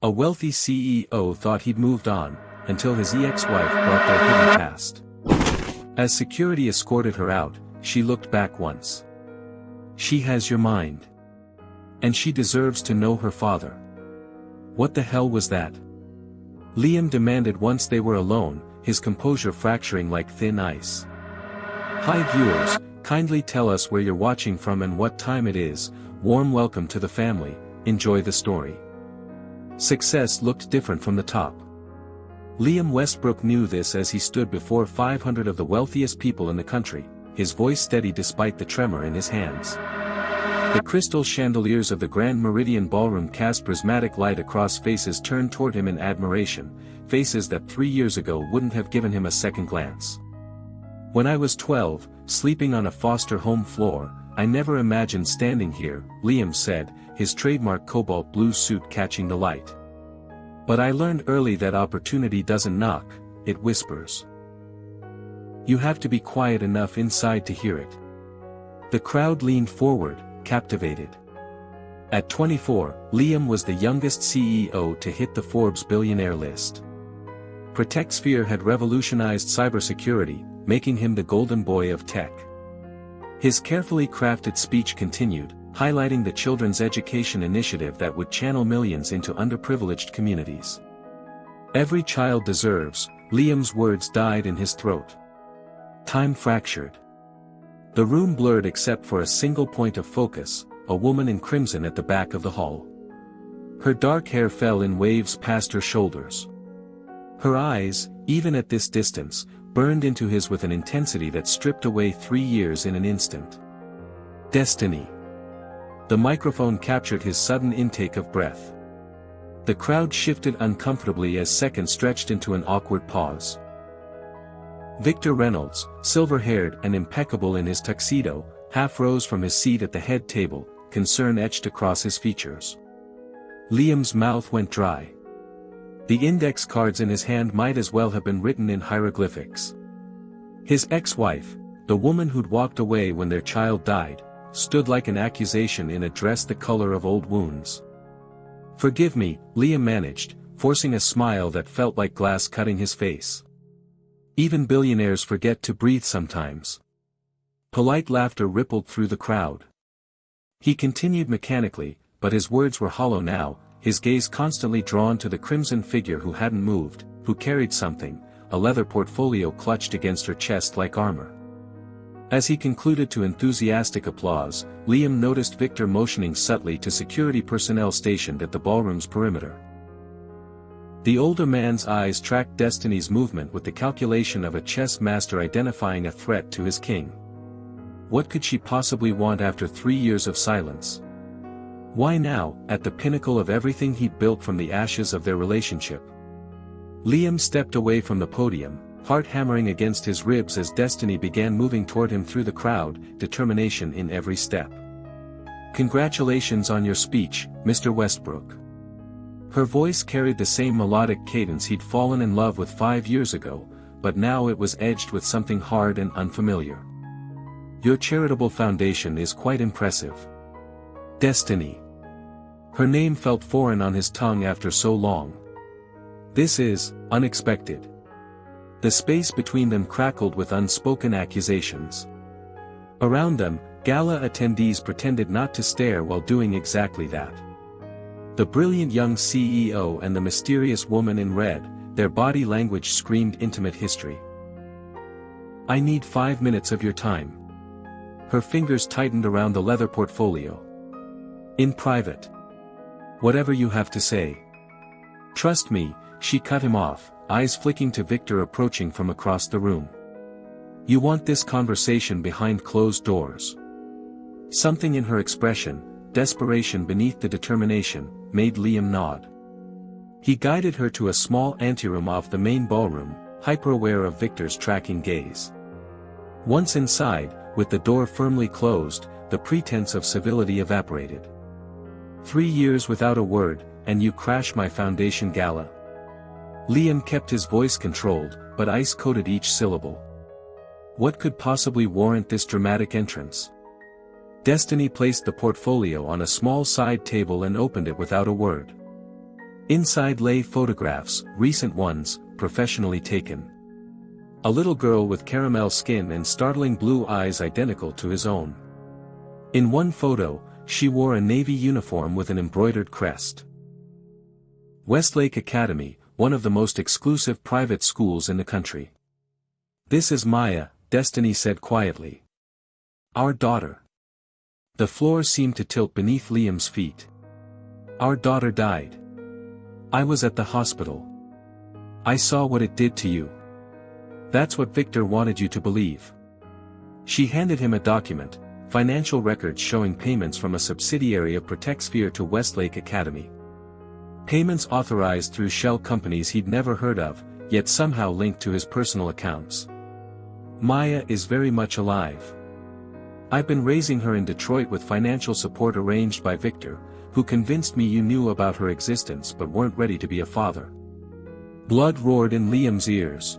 A wealthy CEO thought he'd moved on, until his ex-wife brought their hidden past. As security escorted her out, she looked back once. She has your mind. And she deserves to know her father. What the hell was that? Liam demanded once they were alone, his composure fracturing like thin ice. Hi viewers, kindly tell us where you're watching from and what time it is. Warm welcome to the family, enjoy the story. Success looked different from the top. Liam Westbrook knew this as he stood before 500 of the wealthiest people in the country, his voice steady despite the tremor in his hands. The crystal chandeliers of the Grand Meridian Ballroom cast prismatic light across faces turned toward him in admiration, faces that 3 years ago wouldn't have given him a second glance. When I was 12, sleeping on a foster home floor, I never imagined standing here, Liam said, his trademark cobalt blue suit catching the light. But I learned early that opportunity doesn't knock, it whispers. You have to be quiet enough inside to hear it. The crowd leaned forward, captivated. At 24, Liam was the youngest CEO to hit the Forbes billionaire list. ProtectSphere had revolutionized cybersecurity, making him the golden boy of tech. His carefully crafted speech continued, highlighting the children's education initiative that would channel millions into underprivileged communities. Every child deserves, Liam's words died in his throat. Time fractured. The room blurred except for a single point of focus, a woman in crimson at the back of the hall. Her dark hair fell in waves past her shoulders. Her eyes, even at this distance, burned into his with an intensity that stripped away 3 years in an instant. Destiny. The microphone captured his sudden intake of breath. The crowd shifted uncomfortably as seconds stretched into an awkward pause. Victor Reynolds, silver-haired and impeccable in his tuxedo, half rose from his seat at the head table, concern etched across his features. Liam's mouth went dry. The index cards in his hand might as well have been written in hieroglyphics. His ex-wife, the woman who'd walked away when their child died, stood like an accusation in a dress the color of old wounds. Forgive me, Liam managed, forcing a smile that felt like glass cutting his face. Even billionaires forget to breathe sometimes. Polite laughter rippled through the crowd. He continued mechanically, but his words were hollow now, his gaze constantly drawn to the crimson figure who hadn't moved, who carried something, a leather portfolio clutched against her chest like armor. As he concluded to enthusiastic applause, Liam noticed Victor motioning subtly to security personnel stationed at the ballroom's perimeter. The older man's eyes tracked Destiny's movement with the calculation of a chess master identifying a threat to his king. What could she possibly want after 3 years of silence? Why now, at the pinnacle of everything he'd built from the ashes of their relationship? Liam stepped away from the podium, heart hammering against his ribs as Destiny began moving toward him through the crowd, determination in every step. Congratulations on your speech, Mr. Westbrook. Her voice carried the same melodic cadence he'd fallen in love with 5 years ago, but now it was edged with something hard and unfamiliar. Your charitable foundation is quite impressive. Destiny. Her name felt foreign on his tongue after so long. This is unexpected. The space between them crackled with unspoken accusations. Around them, gala attendees pretended not to stare while doing exactly that. The brilliant young CEO and the mysterious woman in red, their body language screamed intimate history. I need 5 minutes of your time. Her fingers tightened around the leather portfolio. In private. Whatever you have to say. Trust me, she cut him off, eyes flicking to Victor approaching from across the room. You want this conversation behind closed doors. Something in her expression, desperation beneath the determination, made Liam nod. He guided her to a small anteroom off the main ballroom, hyper-aware of Victor's tracking gaze. Once inside, with the door firmly closed, the pretense of civility evaporated. 3 years without a word, and you crash my foundation gala. Liam kept his voice controlled, but ice-coated each syllable. What could possibly warrant this dramatic entrance? Destiny placed the portfolio on a small side table and opened it without a word. Inside lay photographs, recent ones, professionally taken. A little girl with caramel skin and startling blue eyes identical to his own. In one photo, she wore a navy uniform with an embroidered crest. Westlake Academy, one of the most exclusive private schools in the country. "This is Maya," Destiny said quietly. "Our daughter." The floor seemed to tilt beneath Liam's feet. "Our daughter died. I was at the hospital. I saw what it did to you. That's what Victor wanted you to believe." She handed him a document, financial records showing payments from a subsidiary of ProtectSphere to Westlake Academy. Payments authorized through shell companies he'd never heard of, yet somehow linked to his personal accounts. "Maya is very much alive. I've been raising her in Detroit with financial support arranged by Victor, who convinced me you knew about her existence but weren't ready to be a father." Blood roared in Liam's ears.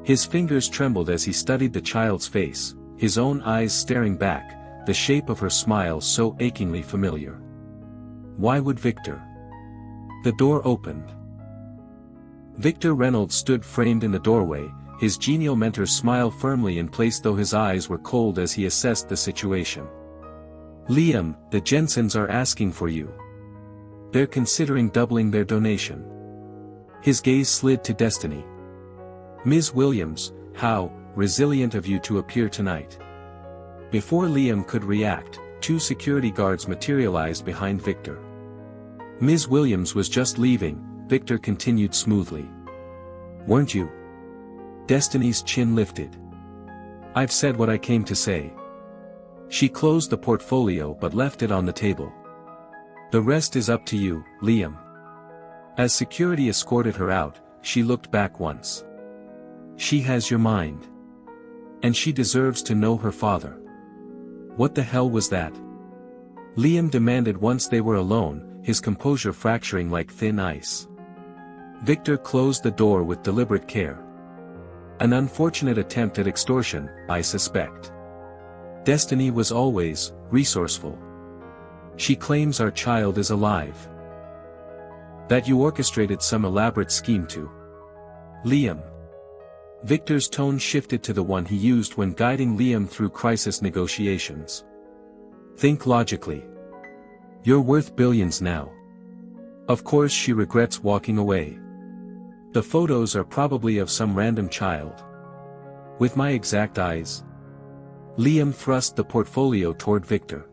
His fingers trembled as he studied the child's face, his own eyes staring back, the shape of her smile so achingly familiar. Why would Victor? The door opened. Victor Reynolds stood framed in the doorway, his genial mentor's smile firmly in place though his eyes were cold as he assessed the situation. "Liam, the Jensens are asking for you. They're considering doubling their donation." His gaze slid to Destiny. "Ms. Williams, how resilient of you to appear tonight." Before Liam could react, two security guards materialized behind Victor. "Ms. Williams was just leaving," Victor continued smoothly. "Weren't you?" Destiny's chin lifted. "I've said what I came to say." She closed the portfolio but left it on the table. "The rest is up to you, Liam." As security escorted her out, she looked back once. "She has your mind. And she deserves to know her father." "What the hell was that?" Liam demanded once they were alone, his composure fracturing like thin ice. Victor closed the door with deliberate care. "An unfortunate attempt at extortion, I suspect. Destiny was always resourceful. She claims our child is alive. That you orchestrated some elaborate scheme to." "Liam." Victor's tone shifted to the one he used when guiding Liam through crisis negotiations. "Think logically. You're worth billions now. Of course she regrets walking away. The photos are probably of some random child. With my exact eyes." Liam thrust the portfolio toward Victor.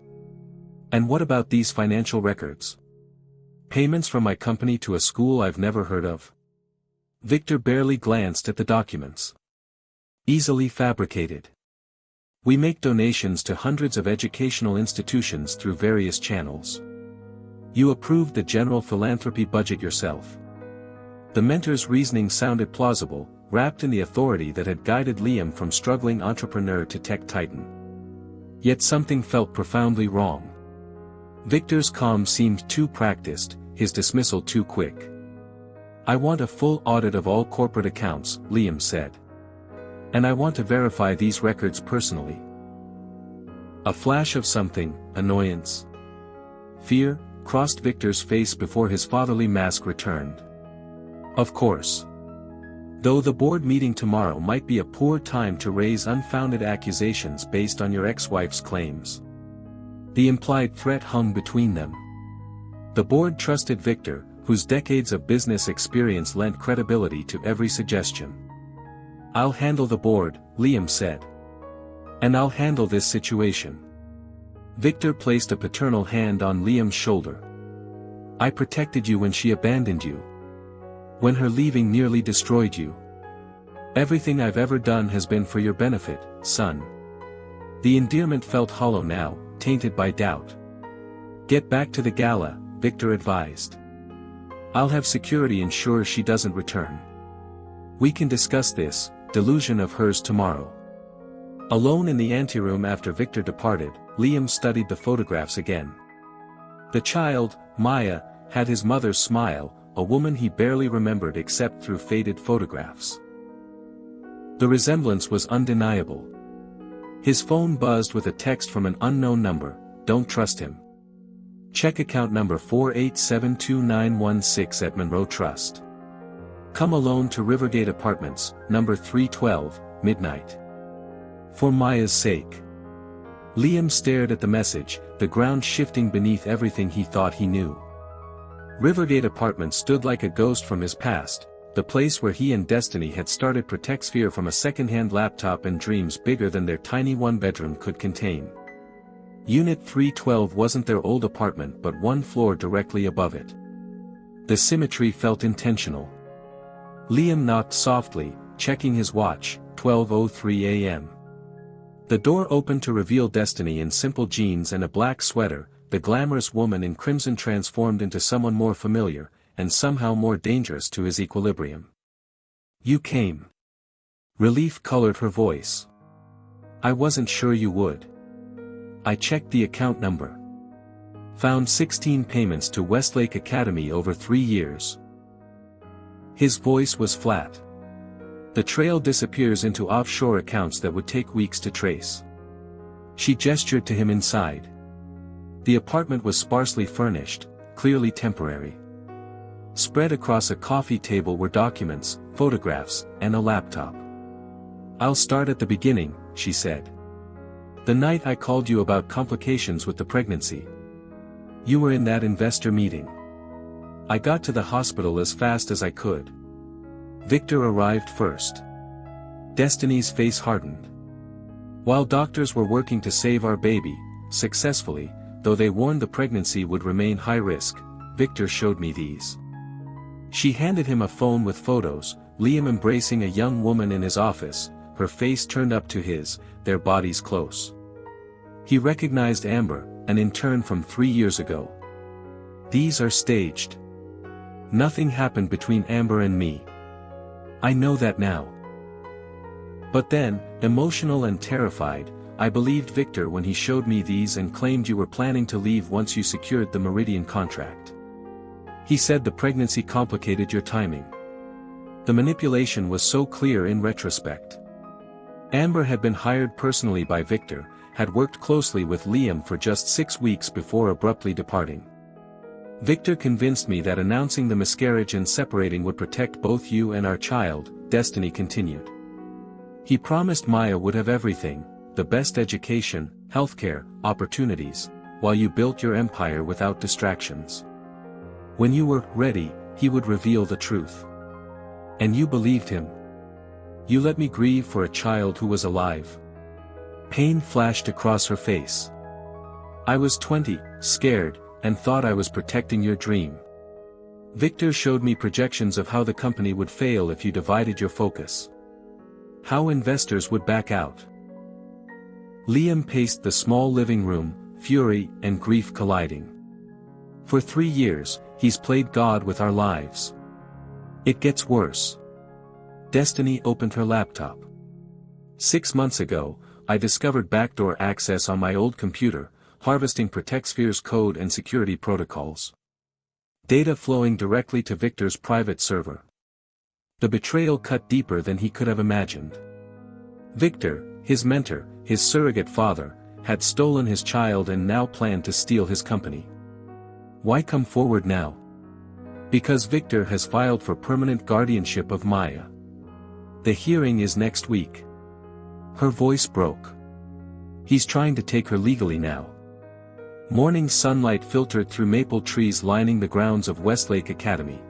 "And what about these financial records? Payments from my company to a school I've never heard of?" Victor barely glanced at the documents. "Easily fabricated. We make donations to hundreds of educational institutions through various channels. You approved the general philanthropy budget yourself." The mentor's reasoning sounded plausible, wrapped in the authority that had guided Liam from struggling entrepreneur to tech titan. Yet something felt profoundly wrong. Victor's calm seemed too practiced, his dismissal too quick. "I want a full audit of all corporate accounts," Liam said. "And I want to verify these records personally." A flash of something, annoyance, fear, crossed Victor's face before his fatherly mask returned. "Of course. Though the board meeting tomorrow might be a poor time to raise unfounded accusations based on your ex-wife's claims." The implied threat hung between them. The board trusted Victor, whose decades of business experience lent credibility to every suggestion. "I'll handle the board," Liam said. "And I'll handle this situation." Victor placed a paternal hand on Liam's shoulder. "I protected you when she abandoned you. When her leaving nearly destroyed you. Everything I've ever done has been for your benefit, son." The endearment felt hollow now, tainted by doubt. "Get back to the gala," Victor advised. "I'll have security ensure she doesn't return. We can discuss this delusion of hers tomorrow." Alone in the anteroom after Victor departed, Liam studied the photographs again. The child, Maya, had his mother's smile, a woman he barely remembered except through faded photographs. The resemblance was undeniable. His phone buzzed with a text from an unknown number, "Don't trust him." Check account number 4872916 at Monroe Trust. Come alone to Rivergate Apartments, number 312, midnight. For Maya's sake. Liam stared at the message, the ground shifting beneath everything he thought he knew. Rivergate Apartments stood like a ghost from his past, the place where he and Destiny had started protect Sphere from a second-hand laptop and dreams bigger than their tiny one-bedroom could contain. Unit 312 wasn't their old apartment but one floor directly above it. The symmetry felt intentional. Liam knocked softly, checking his watch, 12:03 a.m. The door opened to reveal Destiny in simple jeans and a black sweater, the glamorous woman in crimson transformed into someone more familiar, and somehow more dangerous to his equilibrium. "You came." Relief colored her voice. "I wasn't sure you would. I checked the account number. Found 16 payments to Westlake Academy over 3 years." His voice was flat. "The trail disappears into offshore accounts that would take weeks to trace." She gestured to him inside. The apartment was sparsely furnished, clearly temporary. Spread across a coffee table were documents, photographs, and a laptop. "I'll start at the beginning," she said. "The night I called you about complications with the pregnancy. You were in that investor meeting. I got to the hospital as fast as I could. Victor arrived first." Destiny's face hardened. "While doctors were working to save our baby, successfully, though they warned the pregnancy would remain high risk, Victor showed me these." She handed him a phone with photos, Liam embracing a young woman in his office, her face turned up to his, their bodies close. He recognized Amber, an intern from 3 years ago. "These are staged. Nothing happened between Amber and me. I know that now. But then, emotional and terrified, I believed Victor when he showed me these and claimed you were planning to leave once you secured the Meridian contract. He said the pregnancy complicated your timing. The manipulation was so clear in retrospect. Amber had been hired personally by Victor, had worked closely with Liam for just 6 weeks before abruptly departing. Victor convinced me that announcing the miscarriage and separating would protect both you and our child," Destiny continued. "He promised Maya would have everything, the best education, healthcare, opportunities, while you built your empire without distractions. When you were ready, he would reveal the truth. And you believed him. You let me grieve for a child who was alive." Pain flashed across her face. "I was 20, scared, and thought I was protecting your dream. Victor showed me projections of how the company would fail if you divided your focus. How investors would back out." Liam paced the small living room, fury and grief colliding. "For 3 years, he's played God with our lives. It gets worse." Destiny opened her laptop. 6 months ago, I discovered backdoor access on my old computer, harvesting ProtectSphere's code and security protocols. Data flowing directly to Victor's private server. The betrayal cut deeper than he could have imagined. Victor, his mentor, his surrogate father, had stolen his child and now planned to steal his company. Why come forward now? Because Victor has filed for permanent guardianship of Maya. The hearing is next week. Her voice broke. He's trying to take her legally now. Morning sunlight filtered through maple trees lining the grounds of Westlake Academy.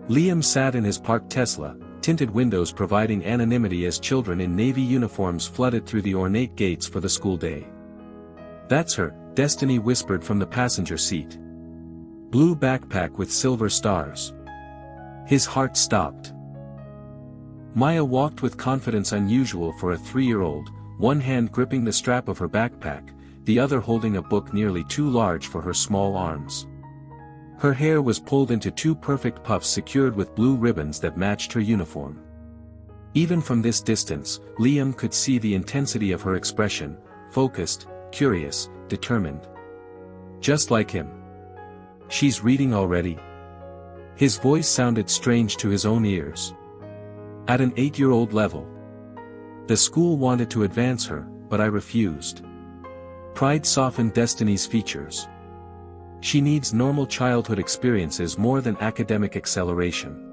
Liam sat in his parked Tesla, tinted windows providing anonymity as children in navy uniforms flooded through the ornate gates for the school day. "That's her," Destiny whispered from the passenger seat. "Blue backpack with silver stars." His heart stopped. Maya walked with confidence unusual for a 3-year-old, one hand gripping the strap of her backpack, the other holding a book nearly too large for her small arms. Her hair was pulled into 2 perfect puffs secured with blue ribbons that matched her uniform. Even from this distance, Liam could see the intensity of her expression, focused, curious, determined. Just like him. "She's reading already?" His voice sounded strange to his own ears. "At an 8-year-old level. The school wanted to advance her, but I refused." Pride softened Destiny's features. She needs normal childhood experiences more than academic acceleration.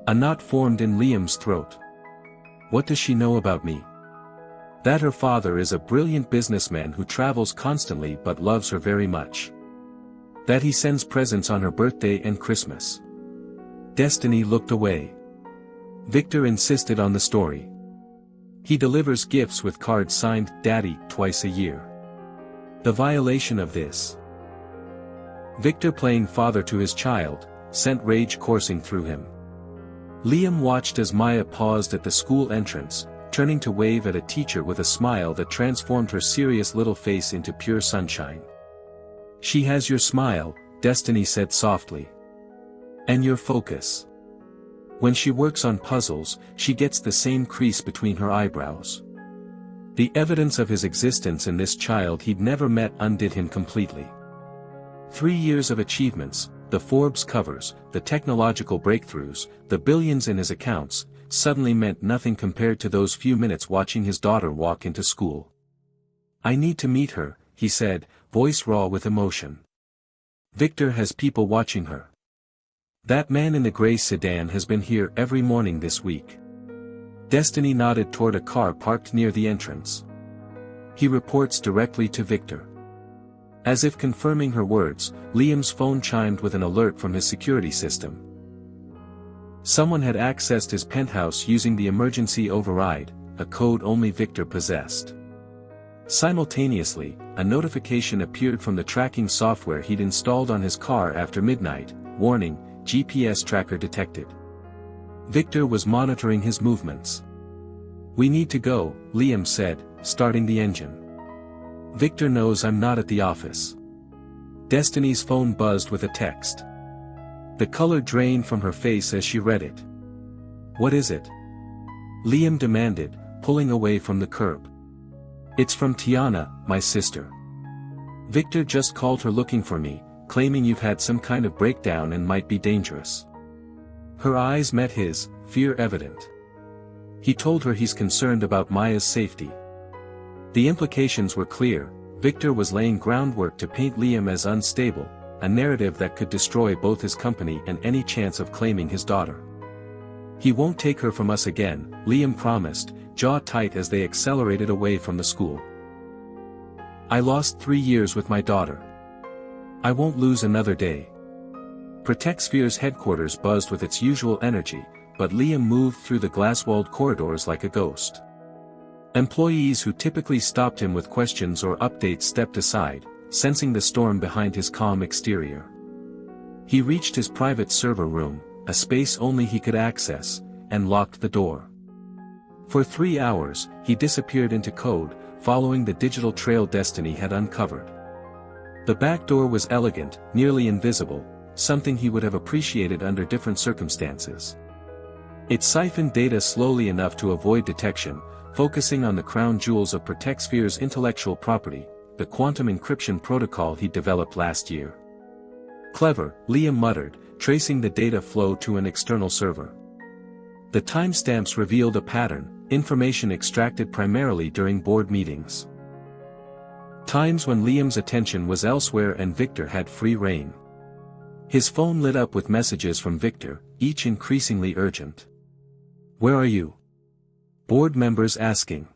A knot formed in Liam's throat. What does she know about me? That her father is a brilliant businessman who travels constantly but loves her very much. That he sends presents on her birthday and Christmas. Destiny looked away. Victor insisted on the story. He delivers gifts with cards signed, Daddy, twice a year. The violation of this. Victor, playing father to his child, sent rage coursing through him. Liam watched as Maya paused at the school entrance, turning to wave at a teacher with a smile that transformed her serious little face into pure sunshine. She has your smile, Destiny said softly. And your focus. When she works on puzzles, she gets the same crease between her eyebrows. The evidence of his existence in this child he'd never met undid him completely. 3 years of achievements, the Forbes covers, the technological breakthroughs, the billions in his accounts, suddenly meant nothing compared to those few minutes watching his daughter walk into school. I need to meet her, he said, voice raw with emotion. Victor has people watching her. That man in the gray sedan has been here every morning this week. Destiny nodded toward a car parked near the entrance. He reports directly to Victor. As if confirming her words, Liam's phone chimed with an alert from his security system. Someone had accessed his penthouse using the emergency override, a code only Victor possessed. Simultaneously, a notification appeared from the tracking software he'd installed on his car after midnight, warning, GPS tracker detected. Victor was monitoring his movements. We need to go, Liam said, starting the engine. Victor knows I'm not at the office. Destiny's phone buzzed with a text. The color drained from her face as she read it. What is it? Liam demanded, pulling away from the curb. It's from Tiana, my sister. Victor just called her looking for me, claiming you've had some kind of breakdown and might be dangerous. Her eyes met his, fear evident. He told her he's concerned about Maya's safety. The implications were clear. Victor was laying groundwork to paint Liam as unstable, a narrative that could destroy both his company and any chance of claiming his daughter. He won't take her from us again, Liam promised, jaw tight as they accelerated away from the school. I lost 3 years with my daughter. I won't lose another day. Protect Sphere's headquarters buzzed with its usual energy, but Liam moved through the glass-walled corridors like a ghost. Employees who typically stopped him with questions or updates stepped aside, sensing the storm behind his calm exterior. He reached his private server room, a space only he could access, and locked the door. For 3 hours, he disappeared into code, following the digital trail Destiny had uncovered. The back door was elegant, nearly invisible, something he would have appreciated under different circumstances. It siphoned data slowly enough to avoid detection, focusing on the crown jewels of Protect Sphere's intellectual property, the quantum encryption protocol he developed last year. Clever, Liam muttered, tracing the data flow to an external server. The timestamps revealed a pattern, information extracted primarily during board meetings. Times when Liam's attention was elsewhere and Victor had free rein. His phone lit up with messages from Victor, each increasingly urgent. Where are you? Board members asking.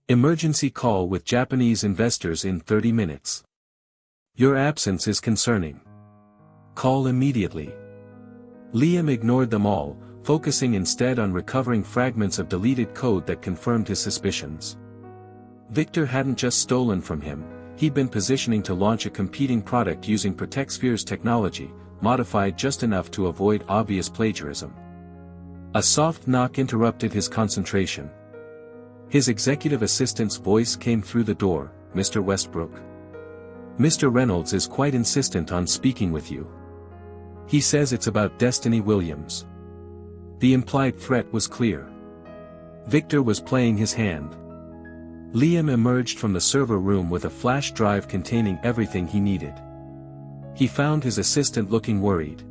Emergency call with Japanese investors in 30 minutes. Your absence is concerning. Call immediately. Liam ignored them all, focusing instead on recovering fragments of deleted code that confirmed his suspicions. Victor hadn't just stolen from him, he'd been positioning to launch a competing product using Protect Sphere's technology, modified just enough to avoid obvious plagiarism. A soft knock interrupted his concentration. His executive assistant's voice came through the door, Mr. Westbrook. Mr. Reynolds is quite insistent on speaking with you. He says it's about Destiny Williams. The implied threat was clear. Victor was playing his hand. Liam emerged from the server room with a flash drive containing everything he needed. He found his assistant looking worried.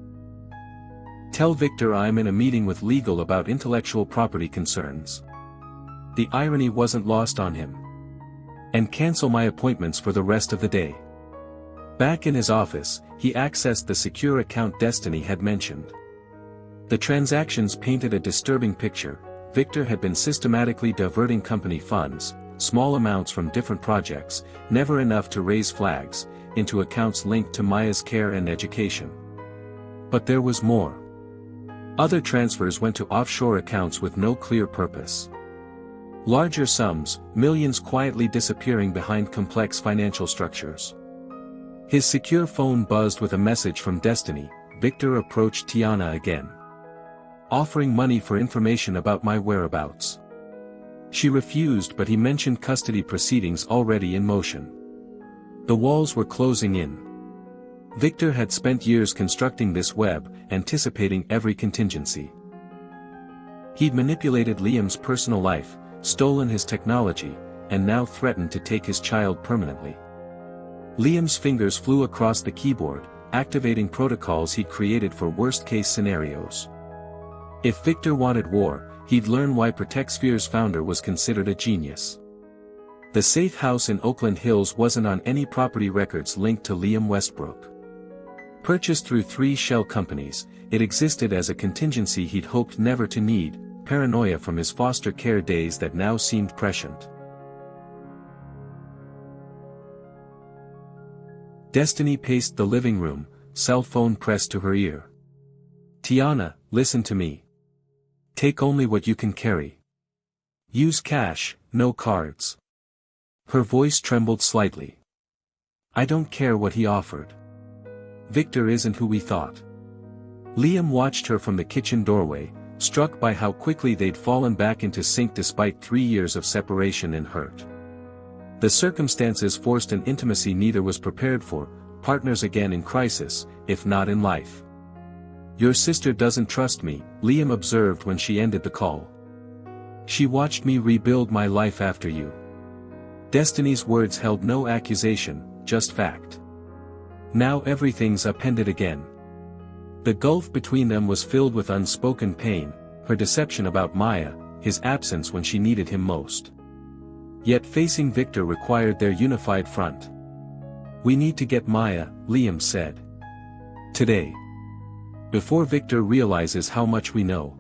Tell Victor I'm in a meeting with legal about intellectual property concerns. The irony wasn't lost on him. And cancel my appointments for the rest of the day. Back in his office, he accessed the secure account Destiny had mentioned. The transactions painted a disturbing picture. Victor had been systematically diverting company funds, small amounts from different projects, never enough to raise flags, into accounts linked to Maya's care and education. But there was more. Other transfers went to offshore accounts with no clear purpose. Larger sums, millions quietly disappearing behind complex financial structures. His secure phone buzzed with a message from Destiny. Victor approached Tiana again, offering money for information about my whereabouts. She refused, but he mentioned custody proceedings already in motion. The walls were closing in. Victor had spent years constructing this web, anticipating every contingency. He'd manipulated Liam's personal life, stolen his technology, and now threatened to take his child permanently. Liam's fingers flew across the keyboard, activating protocols he'd created for worst-case scenarios. If Victor wanted war, he'd learn why ProtectSphere's founder was considered a genius. The safe house in Oakland Hills wasn't on any property records linked to Liam Westbrook. Purchased through 3 shell companies, it existed as a contingency he'd hoped never to need, paranoia from his foster care days that now seemed prescient. Destiny paced the living room, cell phone pressed to her ear. Tiana, listen to me. Take only what you can carry. Use cash, no cards. Her voice trembled slightly. I don't care what he offered. Victor isn't who we thought. Liam watched her from the kitchen doorway, struck by how quickly they'd fallen back into sync despite 3 years of separation and hurt. The circumstances forced an intimacy neither was prepared for, partners again in crisis, if not in life. Your sister doesn't trust me, Liam observed when she ended the call. She watched me rebuild my life after you. Destiny's words held no accusation, just fact. Now everything's upended again. The gulf between them was filled with unspoken pain, her deception about Maya, his absence when she needed him most. Yet facing Victor required their unified front. We need to get Maya, Liam said. Today. Before Victor realizes how much we know.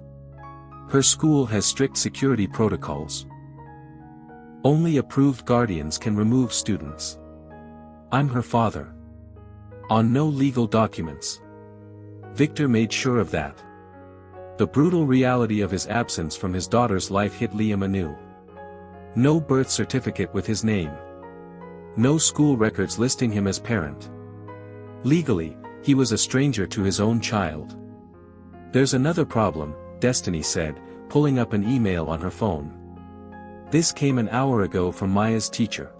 Her school has strict security protocols. Only approved guardians can remove students. I'm her father. On no legal documents. Victor made sure of that. The brutal reality of his absence from his daughter's life hit Liam anew. No birth certificate with his name. No school records listing him as parent. Legally, he was a stranger to his own child. There's another problem, Destiny said, pulling up an email on her phone. This came an hour ago from Maya's teacher.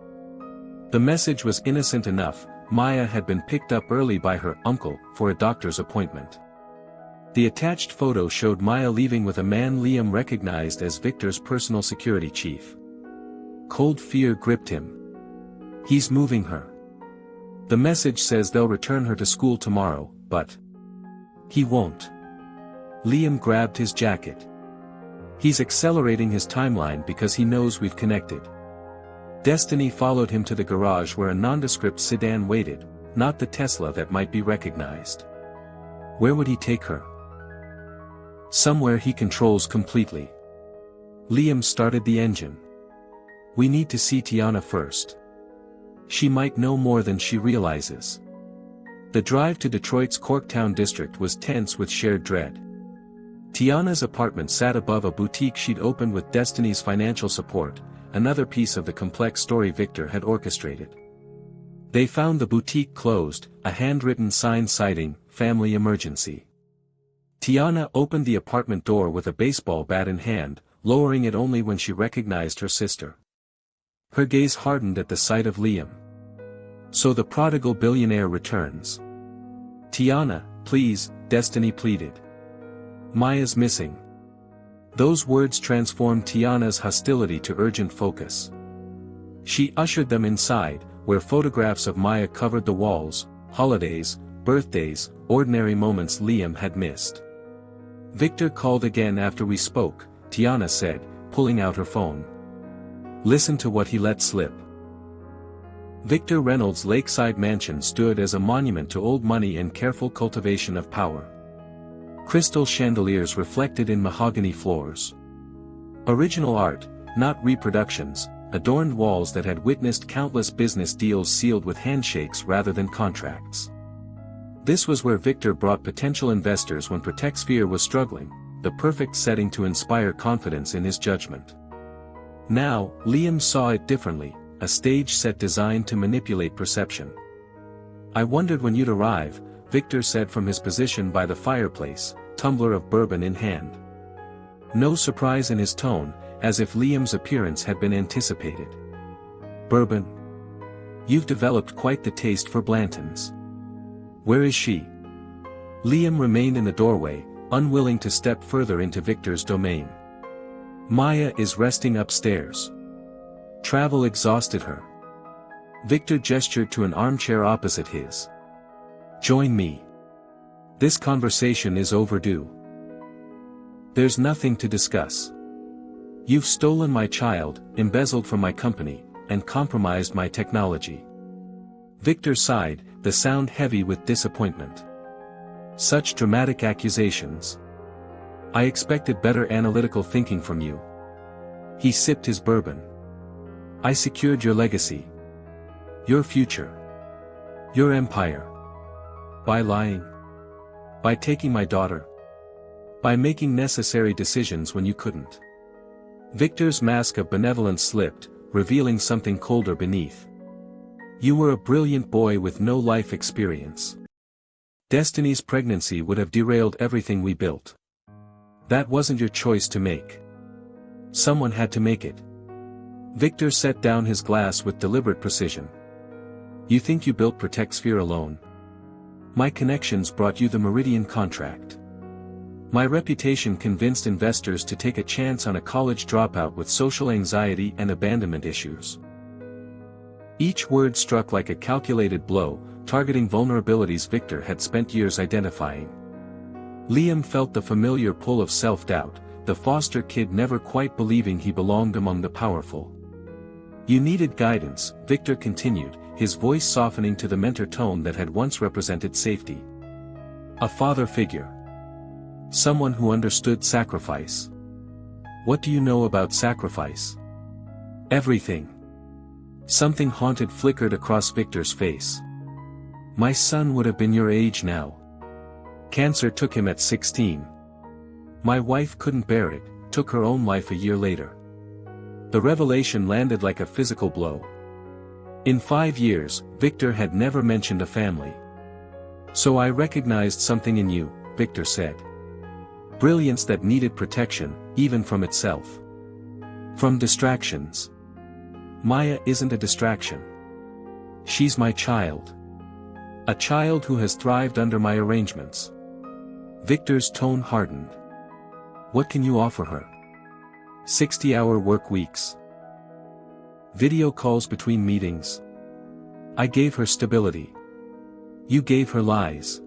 The message was innocent enough. Maya had been picked up early by her uncle for a doctor's appointment. The attached photo showed Maya leaving with a man Liam recognized as Victor's personal security chief. Cold fear gripped him. He's moving her. The message says they'll return her to school tomorrow, but he won't. Liam grabbed his jacket. He's accelerating his timeline because he knows we've connected. Destiny followed him to the garage where a nondescript sedan waited, not the Tesla that might be recognized. Where would he take her? Somewhere he controls completely. Liam started the engine. We need to see Tiana first. She might know more than she realizes. The drive to Detroit's Corktown district was tense with shared dread. Tiana's apartment sat above a boutique she'd opened with Destiny's financial support, another piece of the complex story Victor had orchestrated. They found the boutique closed, a handwritten sign citing, family emergency. Tiana opened the apartment door with a baseball bat in hand, lowering it only when she recognized her sister. Her gaze hardened at the sight of Liam. So the prodigal billionaire returns. Tiana, please, Destiny pleaded. Maya's missing. Those words transformed Tiana's hostility to urgent focus. She ushered them inside, where photographs of Maya covered the walls, holidays, birthdays, ordinary moments Liam had missed. Victor called again after we spoke, Tiana said, pulling out her phone. Listen to what he let slip. Victor Reynolds' lakeside mansion stood as a monument to old money and careful cultivation of power. Crystal chandeliers reflected in mahogany floors. Original art, not reproductions, adorned walls that had witnessed countless business deals sealed with handshakes rather than contracts. This was where Victor brought potential investors when ProtectSphere was struggling, the perfect setting to inspire confidence in his judgment. Now, Liam saw it differently, a stage set designed to manipulate perception. "I wondered when you'd arrive," Victor said from his position by the fireplace, tumbler of bourbon in hand. No surprise in his tone, as if Liam's appearance had been anticipated. "Bourbon? You've developed quite the taste for Blanton's. Where is she?" Liam remained in the doorway, unwilling to step further into Victor's domain. "Maya is resting upstairs. Travel exhausted her." Victor gestured to an armchair opposite his. "Join me. This conversation is overdue. There's nothing to discuss. You've stolen my child, embezzled from my company, and compromised my technology." Victor sighed, the sound heavy with disappointment. "Such dramatic accusations. I expected better analytical thinking from you." He sipped his bourbon. "I secured your legacy. Your future. Your empire. By lying. By taking my daughter. By making necessary decisions when you couldn't." Victor's mask of benevolence slipped, revealing something colder beneath. "You were a brilliant boy with no life experience. Destiny's pregnancy would have derailed everything we built. That wasn't your choice to make. Someone had to make it." Victor set down his glass with deliberate precision. "You think you built ProtectSphere alone? My connections brought you the Meridian contract. My reputation convinced investors to take a chance on a college dropout with social anxiety and abandonment issues." Each word struck like a calculated blow, targeting vulnerabilities Victor had spent years identifying. Liam felt the familiar pull of self-doubt, the foster kid never quite believing he belonged among the powerful. "You needed guidance," Victor continued, his voice softening to the mentor tone that had once represented safety. "A father figure. Someone who understood sacrifice." "What do you know about sacrifice?" "Everything." Something haunted flickered across Victor's face. "My son would have been your age now. Cancer took him at 16. My wife couldn't bear it, took her own life a year later." The revelation landed like a physical blow. In 5 years, Victor had never mentioned a family. "So I recognized something in you," Victor said. "Brilliance that needed protection, even from itself. From distractions. Maya isn't a distraction. She's my child. A child who has thrived under my arrangements." Victor's tone hardened. "What can you offer her? 60-hour work weeks? Video calls between meetings? I gave her stability. You gave her lies.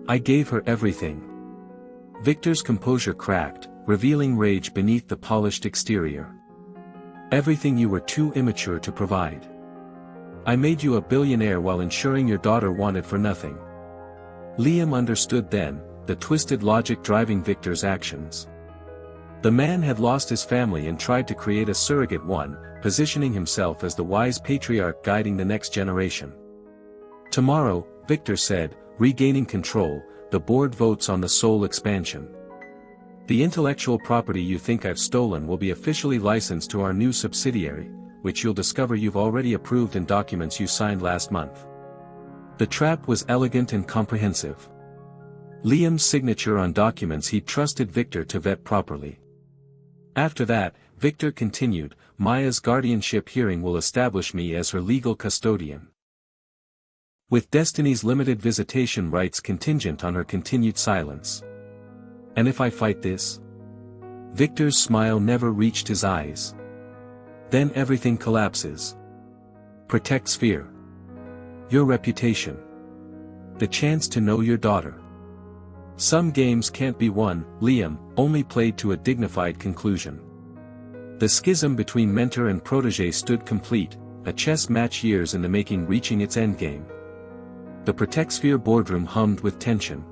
I gave her everything." Victor's composure cracked, revealing rage beneath the polished exterior. "Everything you were too immature to provide. I made you a billionaire while ensuring your daughter wanted for nothing." Liam understood then, the twisted logic driving Victor's actions. The man had lost his family and tried to create a surrogate one, positioning himself as the wise patriarch guiding the next generation. "Tomorrow," Victor said, regaining control, "the board votes on the soul expansion. The intellectual property you think I've stolen will be officially licensed to our new subsidiary, which you'll discover you've already approved in documents you signed last month." The trap was elegant and comprehensive. Liam's signature on documents he'd trusted Victor to vet properly. After that, Victor continued, "Maya's guardianship hearing will establish me as her legal custodian. With Destiny's limited visitation rights contingent on her continued silence. And if I fight this?" Victor's smile never reached his eyes. "Then everything collapses. ProtectSphere. Your reputation. The chance to know your daughter. Some games can't be won," Liam only played to a dignified conclusion. The schism between mentor and protege stood complete, a chess match years in the making reaching its endgame. The Protectsphere boardroom hummed with tension.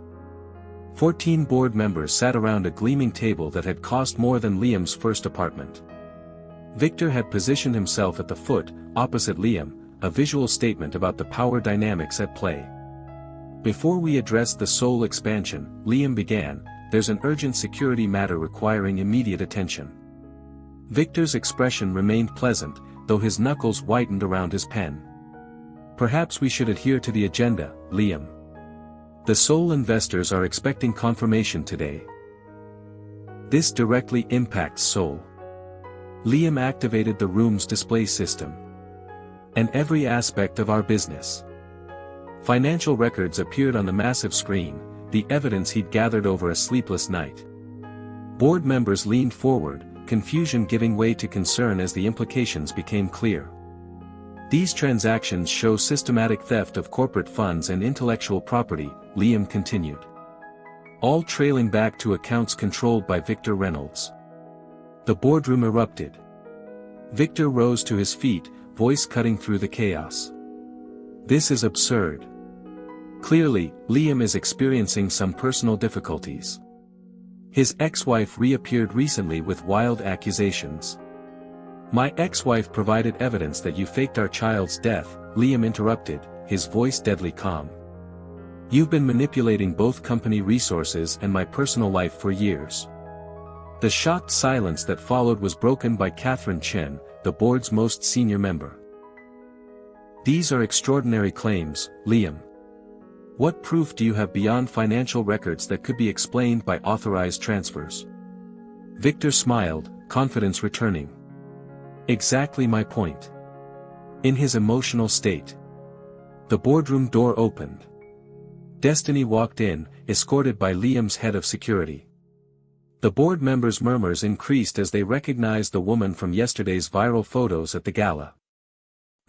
14 board members sat around a gleaming table that had cost more than Liam's first apartment. Victor had positioned himself at the foot, opposite Liam, a visual statement about the power dynamics at play. Before we address the soul expansion, Liam began, there's an urgent security matter requiring immediate attention. Victor's expression remained pleasant, though his knuckles whitened around his pen. Perhaps we should adhere to the agenda, Liam. The soul investors are expecting confirmation today. This directly impacts soul. Liam activated the room's display system. And every aspect of our business. Financial records appeared on the massive screen, the evidence he'd gathered over a sleepless night. Board members leaned forward, confusion giving way to concern as the implications became clear. These transactions show systematic theft of corporate funds and intellectual property, Liam continued. All trailing back to accounts controlled by Victor Reynolds. The boardroom erupted. Victor rose to his feet, voice cutting through the chaos. This is absurd. Clearly, Liam is experiencing some personal difficulties. His ex-wife reappeared recently with wild accusations. My ex-wife provided evidence that you faked our child's death, Liam interrupted, his voice deadly calm. You've been manipulating both company resources and my personal life for years. The shocked silence that followed was broken by Catherine Chen, the board's most senior member. These are extraordinary claims, Liam. What proof do you have beyond financial records that could be explained by authorized transfers? Victor smiled, confidence returning. Exactly my point. In his emotional state. The boardroom door opened. Destiny walked in, escorted by Liam's head of security. The board members' murmurs increased as they recognized the woman from yesterday's viral photos at the gala.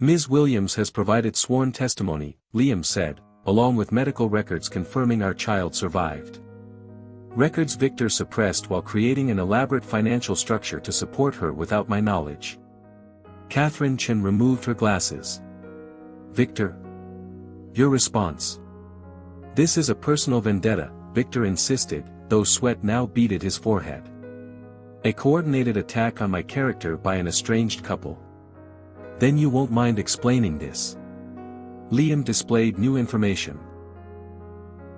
Ms. Williams has provided sworn testimony, Liam said, along with medical records confirming our child survived. Records Victor suppressed while creating an elaborate financial structure to support her without my knowledge. Catherine Chen removed her glasses. Victor? Your response? This is a personal vendetta, Victor insisted, though sweat now beaded his forehead. A coordinated attack on my character by an estranged couple. Then you won't mind explaining this. Liam displayed new information.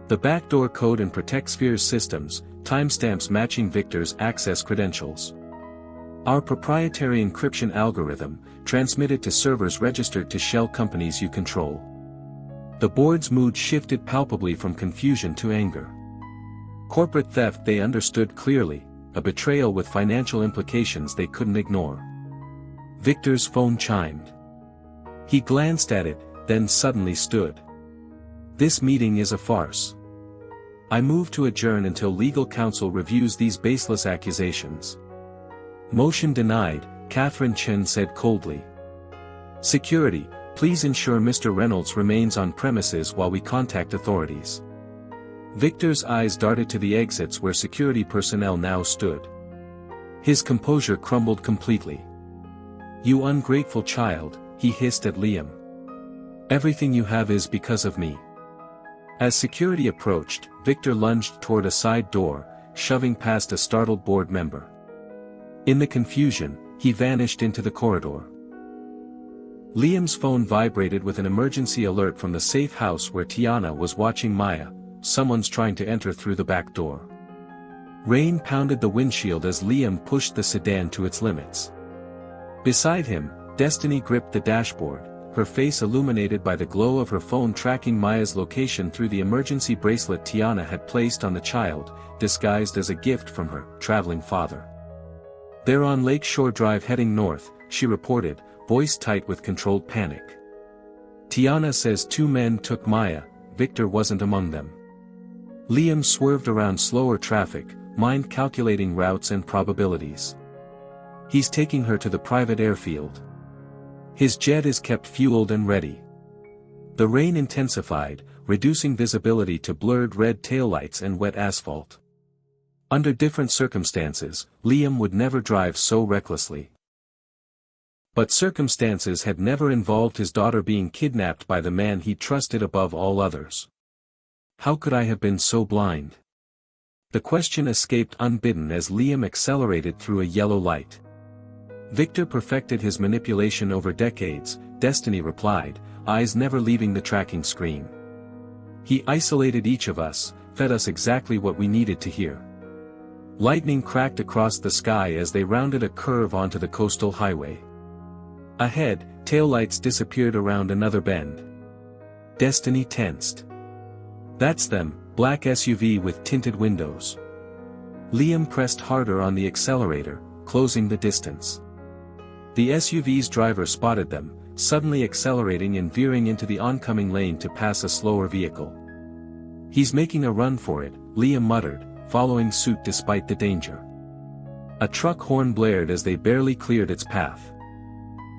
The backdoor code in Protectsphere's systems, timestamps matching Victor's access credentials. Our proprietary encryption algorithm, transmitted to servers registered to shell companies you control. The board's mood shifted palpably from confusion to anger. Corporate theft they understood clearly, a betrayal with financial implications they couldn't ignore. Victor's phone chimed. He glanced at it, then suddenly stood. This meeting is a farce. I move to adjourn until legal counsel reviews these baseless accusations. Motion denied, Catherine Chen said coldly. Security, please ensure Mr. Reynolds remains on premises while we contact authorities. Victor's eyes darted to the exits where security personnel now stood. His composure crumbled completely. You ungrateful child, he hissed at Liam. Everything you have is because of me. As security approached, Victor lunged toward a side door, shoving past a startled board member. In the confusion, he vanished into the corridor. Liam's phone vibrated with an emergency alert from the safe house where Tiana was watching Maya. Someone's trying to enter through the back door. Rain pounded the windshield as Liam pushed the sedan to its limits. Beside him, Destiny gripped the dashboard, her face illuminated by the glow of her phone tracking Maya's location through the emergency bracelet Tiana had placed on the child, disguised as a gift from her traveling father. They're on Lake Shore Drive heading north, she reported, voice tight with controlled panic. Tiana says 2 men took Maya, Victor wasn't among them. Liam swerved around slower traffic, mind calculating routes and probabilities. He's taking her to the private airfield. His jet is kept fueled and ready. The rain intensified, reducing visibility to blurred red taillights and wet asphalt. Under different circumstances, Liam would never drive so recklessly. But circumstances had never involved his daughter being kidnapped by the man he trusted above all others. How could I have been so blind? The question escaped unbidden as Liam accelerated through a yellow light. Victor perfected his manipulation over decades, Destiny replied, eyes never leaving the tracking screen. He isolated each of us, fed us exactly what we needed to hear. Lightning cracked across the sky as they rounded a curve onto the coastal highway. Ahead, taillights disappeared around another bend. Destiny tensed. That's them, black SUV with tinted windows. Liam pressed harder on the accelerator, closing the distance. The SUV's driver spotted them, suddenly accelerating and veering into the oncoming lane to pass a slower vehicle. He's making a run for it, Liam muttered, following suit despite the danger. A truck horn blared as they barely cleared its path.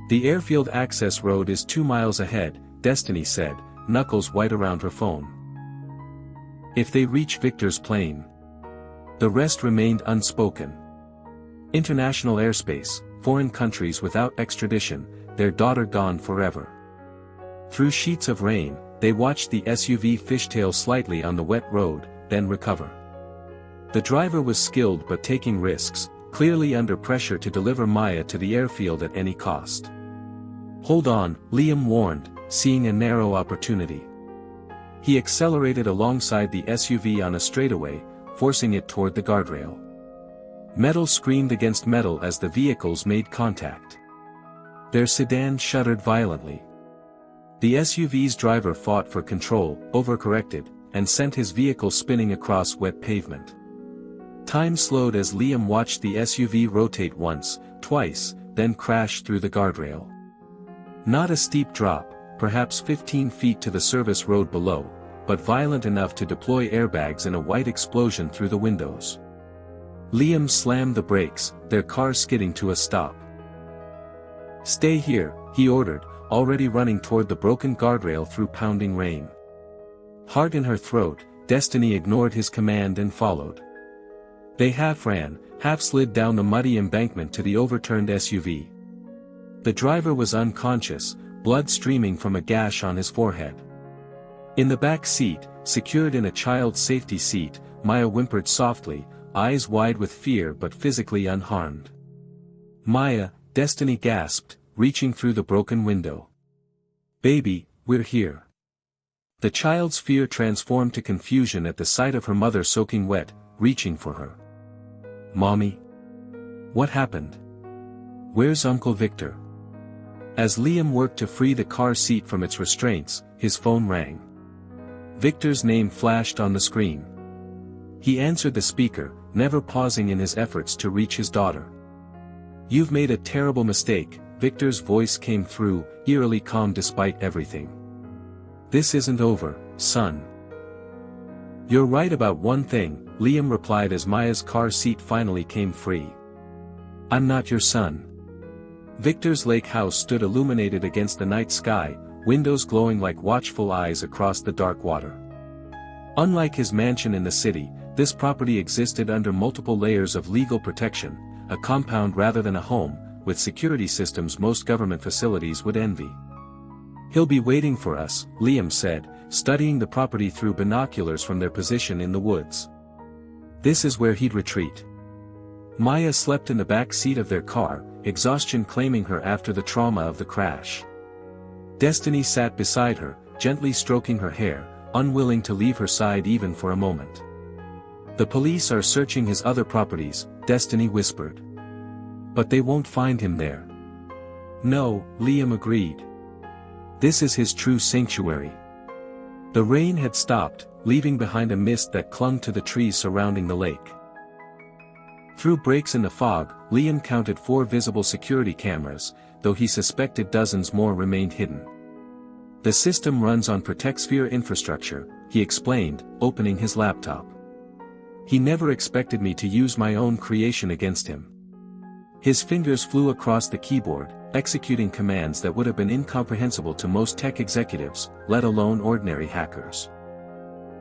The airfield access road is 2 miles ahead, Destiny said, knuckles white around her phone. If they reach Victor's plane. The rest remained unspoken. International airspace, foreign countries without extradition, their daughter gone forever. Through sheets of rain, they watched the SUV fishtail slightly on the wet road, then recover. The driver was skilled but taking risks, clearly under pressure to deliver Maya to the airfield at any cost. Hold on, Liam warned, seeing a narrow opportunity. He accelerated alongside the SUV on a straightaway, forcing it toward the guardrail. Metal screamed against metal as the vehicles made contact. Their sedan shuddered violently. The SUV's driver fought for control, overcorrected, and sent his vehicle spinning across wet pavement. Time slowed as Liam watched the SUV rotate once, twice, then crash through the guardrail. Not a steep drop, perhaps 15 feet to the service road below, but violent enough to deploy airbags in a white explosion through the windows. Liam slammed the brakes, their car skidding to a stop. Stay here, he ordered, already running toward the broken guardrail through pounding rain. Heart in her throat, Destiny ignored his command and followed. They half ran, half slid down the muddy embankment to the overturned SUV. The driver was unconscious, blood streaming from a gash on his forehead. In the back seat, secured in a child's safety seat, Maya whimpered softly, eyes wide with fear but physically unharmed. Maya, Destiny gasped, reaching through the broken window. Baby, we're here. The child's fear transformed to confusion at the sight of her mother soaking wet, reaching for her. Mommy? What happened? Where's Uncle Victor? As Liam worked to free the car seat from its restraints, his phone rang. Victor's name flashed on the screen. He answered the speaker, never pausing in his efforts to reach his daughter. You've made a terrible mistake, Victor's voice came through, eerily calm despite everything. This isn't over, son. You're right about one thing, Liam replied as Maya's car seat finally came free. I'm not your son. Victor's lake house stood illuminated against the night sky, windows glowing like watchful eyes across the dark water. Unlike his mansion in the city, this property existed under multiple layers of legal protection, a compound rather than a home, with security systems most government facilities would envy. He'll be waiting for us, Liam said, studying the property through binoculars from their position in the woods. This is where he'd retreat. Maya slept in the back seat of their car, exhaustion claiming her after the trauma of the crash. Destiny sat beside her, gently stroking her hair, unwilling to leave her side even for a moment. The police are searching his other properties, Destiny whispered. But they won't find him there. No, Liam agreed. This is his true sanctuary. The rain had stopped, leaving behind a mist that clung to the trees surrounding the lake. Through breaks in the fog, Liam counted 4 visible security cameras, though he suspected dozens more remained hidden. The system runs on ProtectSphere infrastructure, he explained, opening his laptop. He never expected me to use my own creation against him. His fingers flew across the keyboard, executing commands that would have been incomprehensible to most tech executives, let alone ordinary hackers.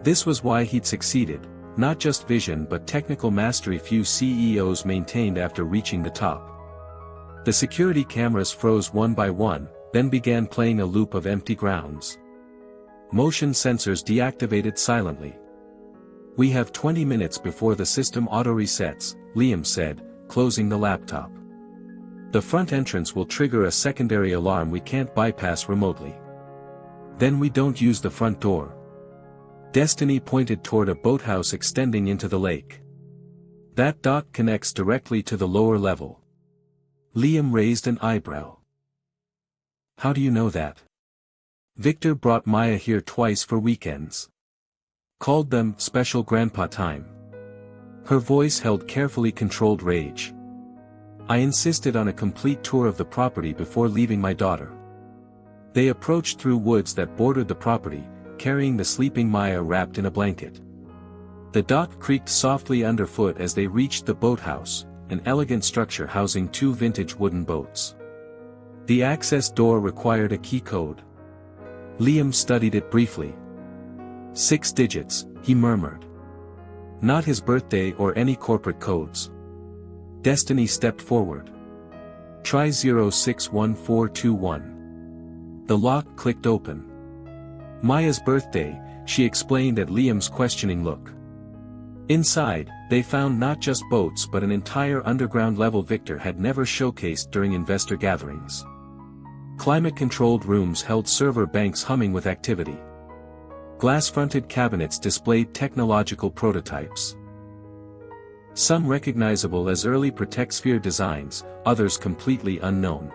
This was why he'd succeeded, not just vision but technical mastery few CEOs maintained after reaching the top. The security cameras froze one by one, then began playing a loop of empty grounds. Motion sensors deactivated silently. "We have 20 minutes before the system auto-resets," Liam said, closing the laptop. "The front entrance will trigger a secondary alarm we can't bypass remotely. Then we don't use the front door." Destiny pointed toward a boathouse extending into the lake. "That dock connects directly to the lower level." Liam raised an eyebrow. "How do you know that?" "Victor brought Maya here twice for weekends. Called them special grandpa time." Her voice held carefully controlled rage. "I insisted on a complete tour of the property before leaving my daughter." They approached through woods that bordered the property, carrying the sleeping Maya wrapped in a blanket. The dock creaked softly underfoot as they reached the boathouse, an elegant structure housing 2 vintage wooden boats. The access door required a key code. Liam studied it briefly. 6 digits, he murmured. Not his birthday or any corporate codes. Destiny stepped forward. "Try 061421. The lock clicked open. Maya's birthday, she explained at Liam's questioning look. Inside, they found not just boats but an entire underground level Victor had never showcased during investor gatherings. Climate-controlled rooms held server banks humming with activity. Glass-fronted cabinets displayed technological prototypes. Some recognizable as early ProtectSphere designs, others completely unknown.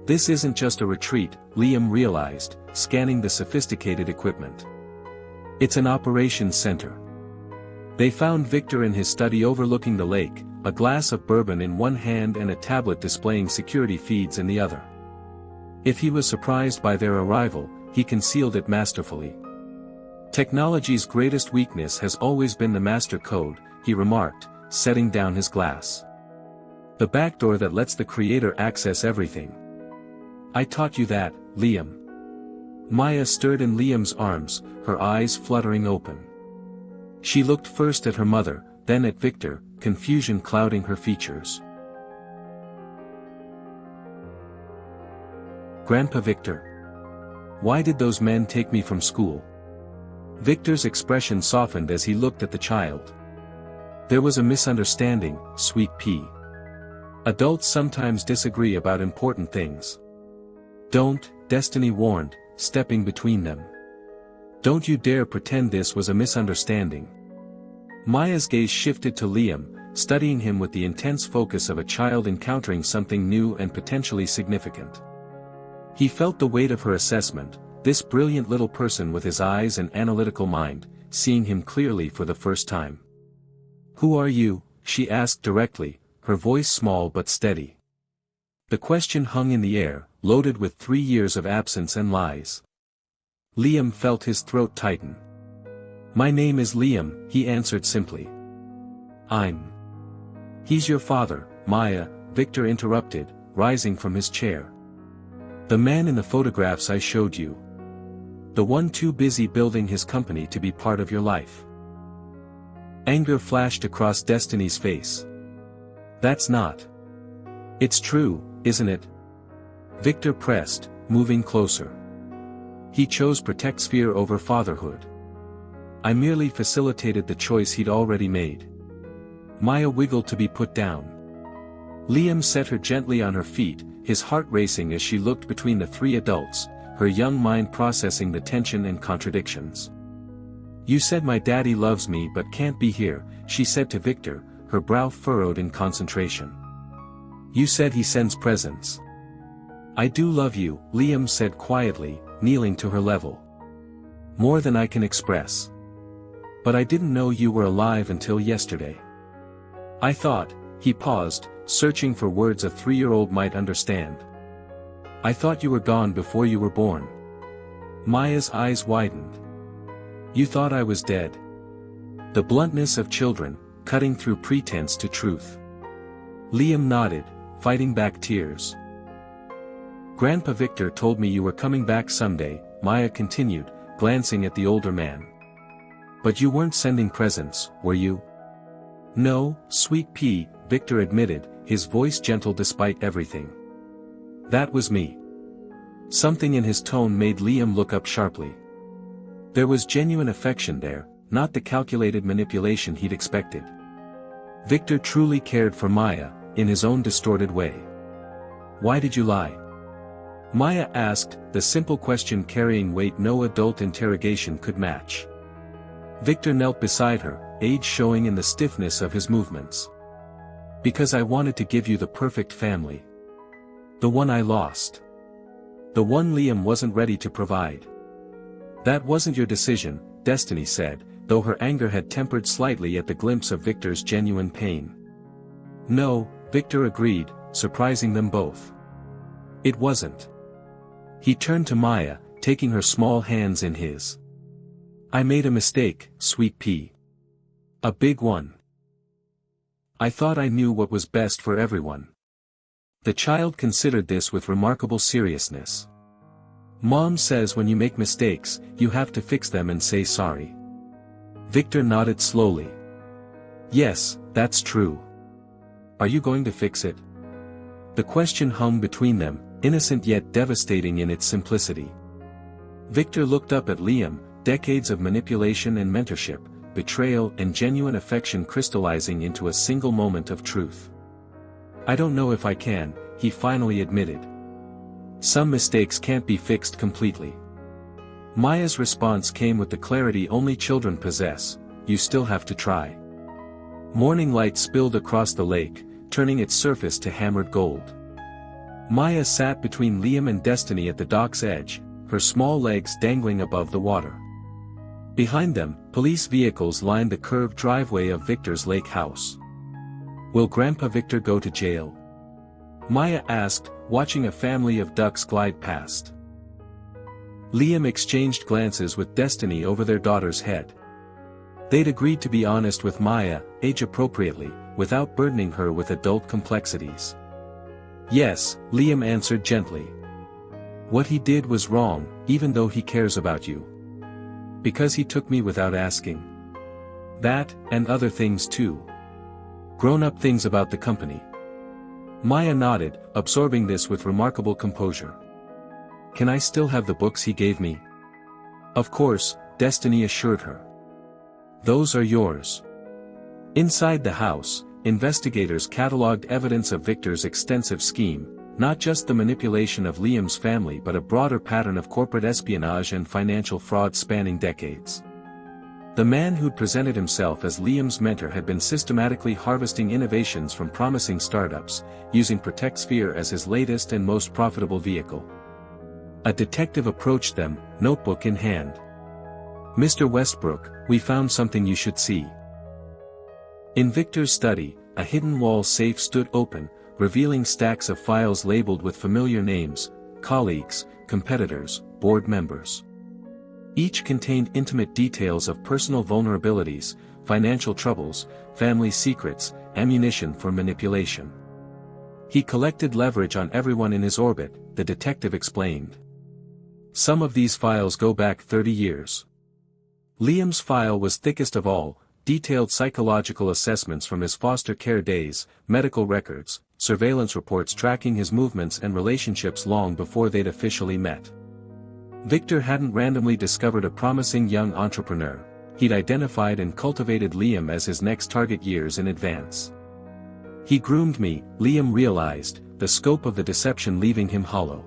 This isn't just a retreat, Liam realized, scanning the sophisticated equipment. It's an operations center. They found Victor in his study overlooking the lake, a glass of bourbon in one hand and a tablet displaying security feeds in the other. If he was surprised by their arrival, he concealed it masterfully. Technology's greatest weakness has always been the master code, he remarked, setting down his glass. The backdoor that lets the creator access everything. I taught you that, Liam. Maya stirred in Liam's arms, her eyes fluttering open. She looked first at her mother, then at Victor, confusion clouding her features. Grandpa Victor. Why did those men take me from school? Victor's expression softened as he looked at the child. There was a misunderstanding, sweet pea. Adults sometimes disagree about important things. Don't, Destiny warned, stepping between them. Don't you dare pretend this was a misunderstanding. Maya's gaze shifted to Liam, studying him with the intense focus of a child encountering something new and potentially significant. He felt the weight of her assessment, this brilliant little person with his eyes and analytical mind, seeing him clearly for the first time. Who are you? She asked directly, her voice small but steady. The question hung in the air, loaded with 3 years of absence and lies. Liam felt his throat tighten. My name is Liam, he answered simply. He's your father, Maya, Victor interrupted, rising from his chair. The man in the photographs I showed you. The one too busy building his company to be part of your life. Anger flashed across Destiny's face. That's not. It's true, isn't it? Victor pressed, moving closer. He chose ProtectSphere over fatherhood. I merely facilitated the choice he'd already made. Maya wiggled to be put down. Liam set her gently on her feet, his heart racing as she looked between the 3 adults, her young mind processing the tension and contradictions. You said my daddy loves me but can't be here, she said to Victor, her brow furrowed in concentration. You said he sends presents. I do love you, Liam said quietly, kneeling to her level. More than I can express. But I didn't know you were alive until yesterday. I thought, he paused, searching for words a 3-year-old might understand. I thought you were gone before you were born. Maya's eyes widened. You thought I was dead. The bluntness of children, cutting through pretense to truth. Liam nodded, fighting back tears. Grandpa Victor told me you were coming back someday, Maya continued, glancing at the older man. But you weren't sending presents, were you? No, sweet pea, Victor admitted, his voice gentle despite everything. That was me. Something in his tone made Liam look up sharply. There was genuine affection there, not the calculated manipulation he'd expected. Victor truly cared for Maya, in his own distorted way. Why did you lie? Maya asked, the simple question carrying weight no adult interrogation could match. Victor knelt beside her, age showing in the stiffness of his movements. Because I wanted to give you the perfect family. The one I lost. The one Liam wasn't ready to provide. That wasn't your decision, Destiny said, though her anger had tempered slightly at the glimpse of Victor's genuine pain. No, Victor agreed, surprising them both. It wasn't. He turned to Maya, taking her small hands in his. I made a mistake, sweet pea. A big one. I thought I knew what was best for everyone. The child considered this with remarkable seriousness. Mom says when you make mistakes, you have to fix them and say sorry. Victor nodded slowly. Yes, that's true. Are you going to fix it? The question hung between them, innocent yet devastating in its simplicity. Victor looked up at Liam, decades of manipulation and mentorship, betrayal and genuine affection crystallizing into a single moment of truth. I don't know if I can, he finally admitted. Some mistakes can't be fixed completely. Maya's response came with the clarity only children possess, you still have to try. Morning light spilled across the lake, turning its surface to hammered gold. Maya sat between Liam and Destiny at the dock's edge, her small legs dangling above the water. Behind them, police vehicles lined the curved driveway of Victor's lake house. Will Grandpa Victor go to jail? Maya asked, watching a family of ducks glide past. Liam exchanged glances with Destiny over their daughter's head. They'd agreed to be honest with Maya, age-appropriately, without burdening her with adult complexities. Yes, Liam answered gently. What he did was wrong, even though he cares about you. Because he took me without asking. That, and other things too. Grown-up things about the company. Maya nodded, absorbing this with remarkable composure. Can I still have the books he gave me? Of course, Destiny assured her. Those are yours. Inside the house, investigators catalogued evidence of Victor's extensive scheme, not just the manipulation of Liam's family but a broader pattern of corporate espionage and financial fraud spanning decades. The man who'd presented himself as Liam's mentor had been systematically harvesting innovations from promising startups, using Protect Sphere as his latest and most profitable vehicle. A detective approached them, notebook in hand. Mr. Westbrook, we found something you should see. In Victor's study, a hidden wall safe stood open, revealing stacks of files labeled with familiar names, colleagues, competitors, board members. Each contained intimate details of personal vulnerabilities, financial troubles, family secrets, ammunition for manipulation. He collected leverage on everyone in his orbit, the detective explained. Some of these files go back 30 years. Liam's file was thickest of all, detailed psychological assessments from his foster care days, medical records, surveillance reports tracking his movements and relationships long before they'd officially met. Victor hadn't randomly discovered a promising young entrepreneur, he'd identified and cultivated Liam as his next target years in advance. He groomed me, Liam realized, the scope of the deception leaving him hollow.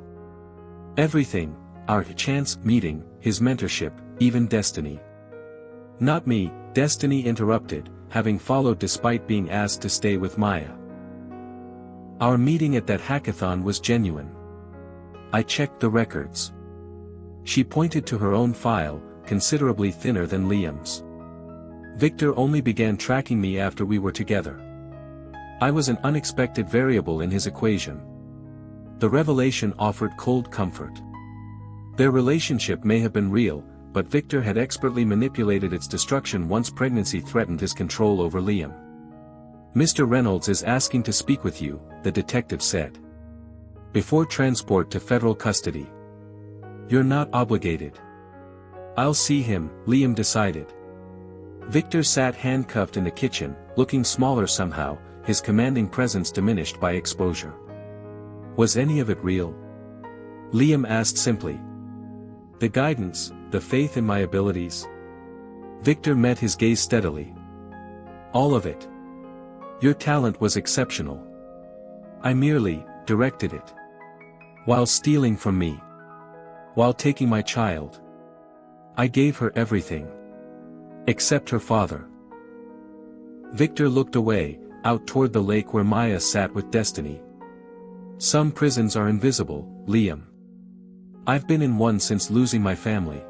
Everything, our chance meeting, his mentorship, even Destiny. Not me, Destiny interrupted, having followed despite being asked to stay with Maya. Our meeting at that hackathon was genuine. I checked the records. She pointed to her own file, considerably thinner than Liam's. Victor only began tracking me after we were together. I was an unexpected variable in his equation. The revelation offered cold comfort. Their relationship may have been real, but Victor had expertly manipulated its destruction once pregnancy threatened his control over Liam. Mr. Reynolds is asking to speak with you, the detective said. Before transport to federal custody. You're not obligated. I'll see him, Liam decided. Victor sat handcuffed in the kitchen, looking smaller somehow, his commanding presence diminished by exposure. Was any of it real? Liam asked simply. The guidance, the faith in my abilities? Victor met his gaze steadily. All of it. Your talent was exceptional. I merely directed it. While stealing from me. While taking my child. I gave her everything. Except her father. Victor looked away, out toward the lake where Maya sat with Destiny. Some prisons are invisible, Liam. I've been in one since losing my family.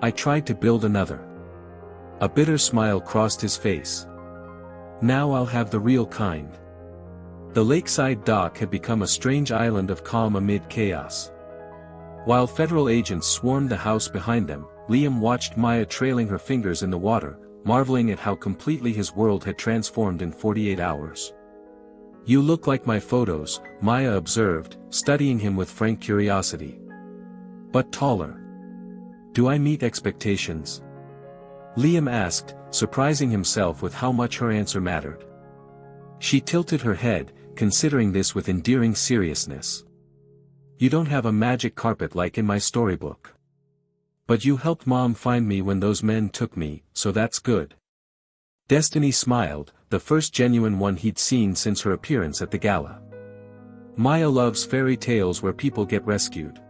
I tried to build another. A bitter smile crossed his face. Now I'll have the real kind. The lakeside dock had become a strange island of calm amid chaos. While federal agents swarmed the house behind them, Liam watched Maya trailing her fingers in the water, marveling at how completely his world had transformed in 48 hours. You look like my photos, Maya observed, studying him with frank curiosity. But taller. Do I meet expectations? Liam asked, surprising himself with how much her answer mattered. She tilted her head, considering this with endearing seriousness. You don't have a magic carpet like in my storybook. But you helped Mom find me when those men took me, so that's good. Destiny smiled, the first genuine one he'd seen since her appearance at the gala. Maya loves fairy tales where people get rescued.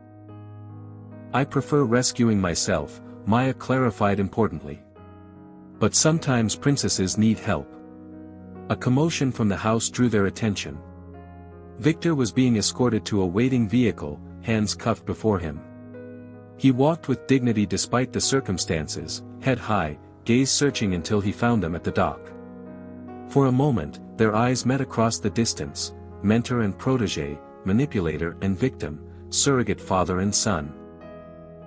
I prefer rescuing myself, Maya clarified importantly. But sometimes princesses need help. A commotion from the house drew their attention. Victor was being escorted to a waiting vehicle, hands cuffed before him. He walked with dignity despite the circumstances, head high, gaze searching until he found them at the dock. For a moment, their eyes met across the distance, mentor and protege, manipulator and victim, surrogate father and son.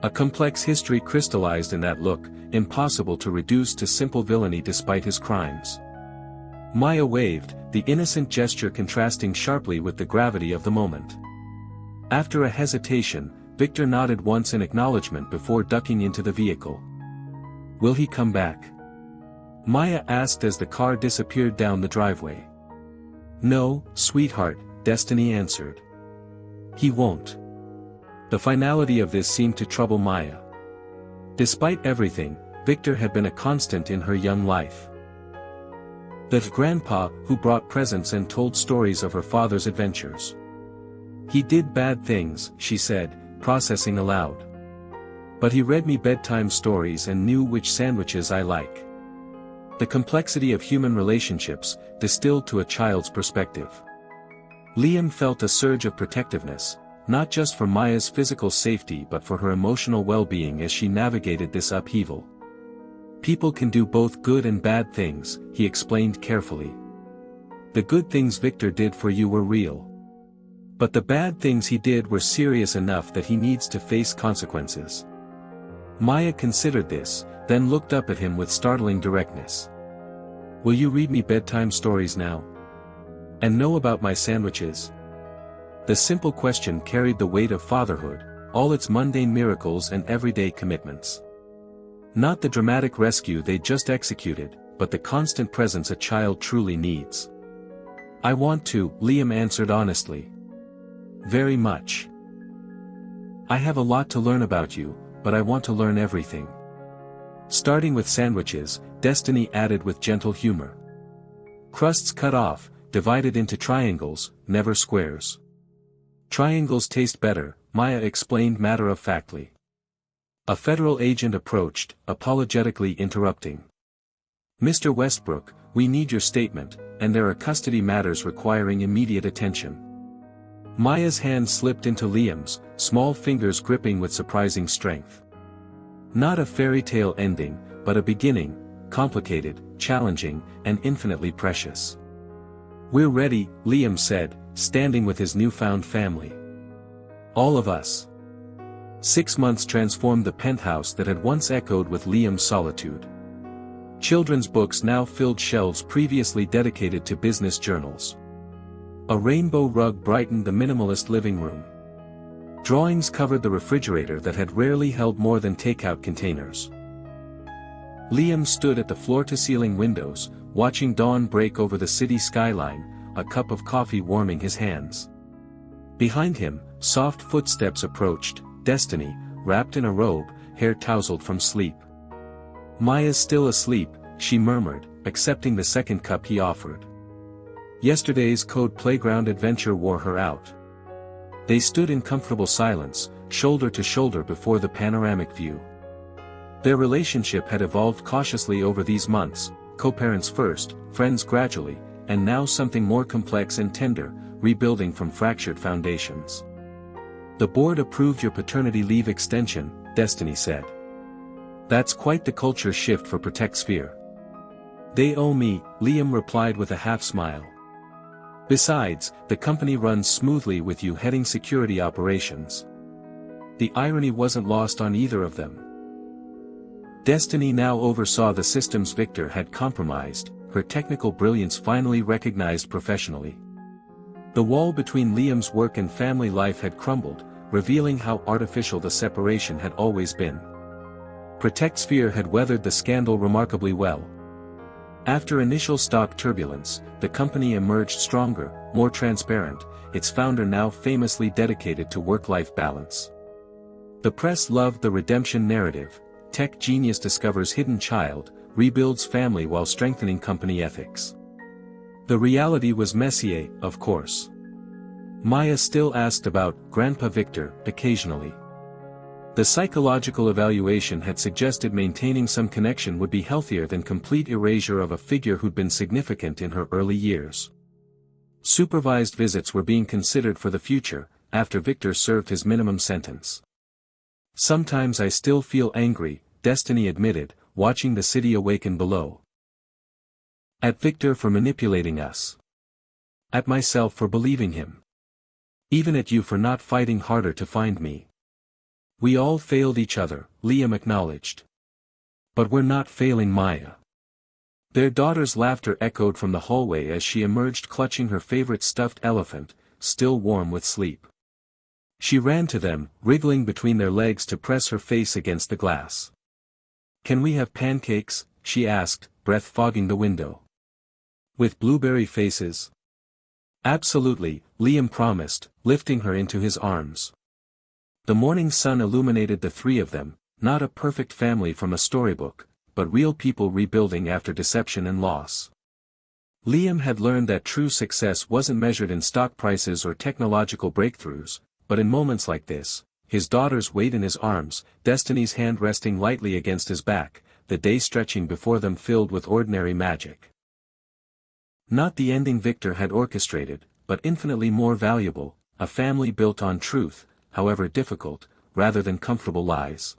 A complex history crystallized in that look, impossible to reduce to simple villainy despite his crimes. Maya waved, the innocent gesture contrasting sharply with the gravity of the moment. After a hesitation, Victor nodded once in acknowledgement before ducking into the vehicle. Will he come back? Maya asked as the car disappeared down the driveway. No, sweetheart, Destiny answered. He won't. The finality of this seemed to trouble Maya. Despite everything, Victor had been a constant in her young life. The grandpa who brought presents and told stories of her father's adventures. He did bad things, she said, processing aloud. But he read me bedtime stories and knew which sandwiches I like. The complexity of human relationships, distilled to a child's perspective. Liam felt a surge of protectiveness, not just for Maya's physical safety but for her emotional well-being as she navigated this upheaval. People can do both good and bad things, he explained carefully. The good things Victor did for you were real. But the bad things he did were serious enough that he needs to face consequences. Maya considered this, then looked up at him with startling directness. Will you read me bedtime stories now? And know about my sandwiches? The simple question carried the weight of fatherhood, all its mundane miracles and everyday commitments. Not the dramatic rescue they just executed, but the constant presence a child truly needs. I want to, Liam answered honestly. Very much. I have a lot to learn about you, but I want to learn everything. Starting with sandwiches, Destiny added with gentle humor. Crusts cut off, divided into triangles, never squares. Triangles taste better, Maya explained matter-of-factly. A federal agent approached, apologetically interrupting. Mr. Westbrook, we need your statement, and there are custody matters requiring immediate attention. Maya's hand slipped into Liam's, small fingers gripping with surprising strength. Not a fairy tale ending, but a beginning, complicated, challenging, and infinitely precious. We're ready, Liam said, standing with his newfound family. All of us. 6 months transformed the penthouse that had once echoed with Liam's solitude. Children's books now filled shelves previously dedicated to business journals. A rainbow rug brightened the minimalist living room. Drawings covered the refrigerator that had rarely held more than takeout containers. Liam stood at the floor-to-ceiling windows, watching dawn break over the city skyline, a cup of coffee warming his hands. Behind him, soft footsteps approached, Destiny, wrapped in a robe, hair tousled from sleep. "Maya's still asleep," she murmured, accepting the second cup he offered. Yesterday's code playground adventure wore her out. They stood in comfortable silence, shoulder to shoulder before the panoramic view. Their relationship had evolved cautiously over these months, co-parents first, friends gradually, and now something more complex and tender, rebuilding from fractured foundations. "The board approved your paternity leave extension," Destiny said. "That's quite the culture shift for Protect Sphere." "They owe me," Liam replied with a half-smile. "Besides, the company runs smoothly with you heading security operations." The irony wasn't lost on either of them. Destiny now oversaw the systems Victor had compromised, her technical brilliance finally recognized professionally. The wall between Liam's work and family life had crumbled, revealing how artificial the separation had always been. Protect Sphere had weathered the scandal remarkably well. After initial stock turbulence, the company emerged stronger, more transparent, its founder now famously dedicated to work-life balance. The press loved the redemption narrative: tech genius discovers hidden child, rebuilds family while strengthening company ethics. The reality was messier, of course. Maya still asked about Grandpa Victor occasionally. The psychological evaluation had suggested maintaining some connection would be healthier than complete erasure of a figure who'd been significant in her early years. Supervised visits were being considered for the future, after Victor served his minimum sentence. "Sometimes I still feel angry," Destiny admitted, watching the city awaken below. "At Victor for manipulating us. At myself for believing him. Even at you for not fighting harder to find me. We all failed each other," Liam acknowledged. "But we're not failing Maya." Their daughter's laughter echoed from the hallway as she emerged clutching her favorite stuffed elephant, still warm with sleep. She ran to them, wriggling between their legs to press her face against the glass. "Can we have pancakes?" she asked, breath fogging the window. "With blueberry faces?" "Absolutely," Liam promised, lifting her into his arms. The morning sun illuminated the three of them, not a perfect family from a storybook, but real people rebuilding after deception and loss. Liam had learned that true success wasn't measured in stock prices or technological breakthroughs, but in moments like this, his daughter's weight in his arms, Destiny's hand resting lightly against his back, the day stretching before them filled with ordinary magic. Not the ending Victor had orchestrated, but infinitely more valuable, a family built on truth, however difficult, rather than comfortable lies.